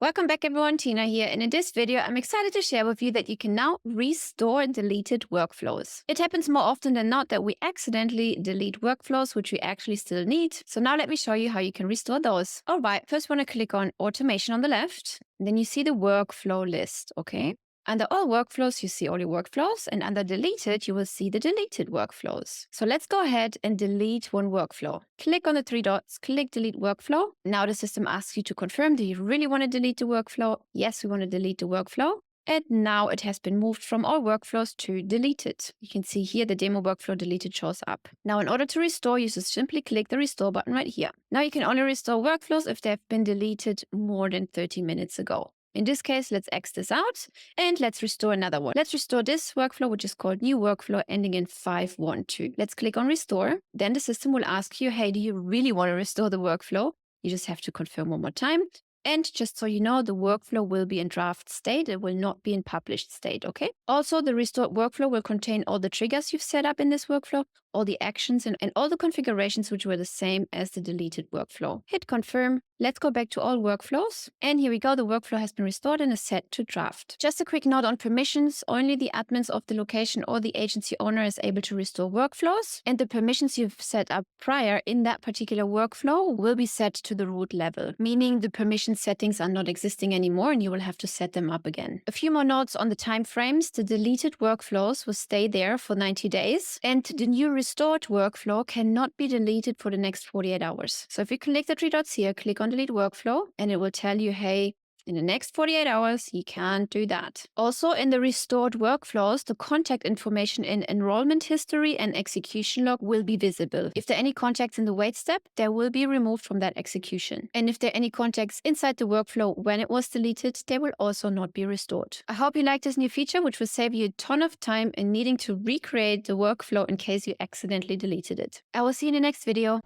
Welcome back everyone, Tina here, and in this video I'm excited to share with you that you can now restore deleted workflows. It happens more often than not that we accidentally delete workflows which we actually still need, so now let me show you how you can restore those. Alright, first want to click on automation on the left, then you see the workflow list, okay? Under all workflows, you see all your workflows, and under deleted, you will see the deleted workflows. So let's go ahead and delete one workflow. Click on the three dots, click delete workflow. Now the system asks you to confirm, do you really want to delete the workflow? Yes, we want to delete the workflow. And now it has been moved from all workflows to deleted. You can see here the demo workflow deleted shows up. Now in order to restore, you just simply click the restore button right here. Now you can only restore workflows if they have been deleted more than 30 minutes ago. In this case, let's X this out and let's restore another one. Let's restore this workflow, which is called new workflow ending in 512. Let's click on restore. Then the system will ask you, hey, do you really want to restore the workflow? You just have to confirm one more time. And just so you know, the workflow will be in draft state. It will not be in published state, okay? Also, the restored workflow will contain all the triggers you've set up in this workflow, all the actions and all the configurations which were the same as the deleted workflow. Hit confirm. Let's go back to all workflows. And here we go. The workflow has been restored and is set to draft. Just a quick note on permissions. Only the admins of the location or the agency owner is able to restore workflows. And the permissions you've set up prior in that particular workflow will be set to the root level, meaning the permission settings are not existing anymore and you will have to set them up again. A few more notes on the time frames. The deleted workflows will stay there for 90 days and the new restored workflow cannot be deleted for the next 48 hours. So if you click the three dots here, click on delete workflow and it will tell you, hey, in the next 48 hours, you can't do that. Also, in the restored workflows, the contact information in enrollment history and execution log will be visible. If there are any contacts in the wait step, they will be removed from that execution. And if there are any contacts inside the workflow when it was deleted, they will also not be restored. I hope you like this new feature, which will save you a ton of time in needing to recreate the workflow in case you accidentally deleted it. I will see you in the next video.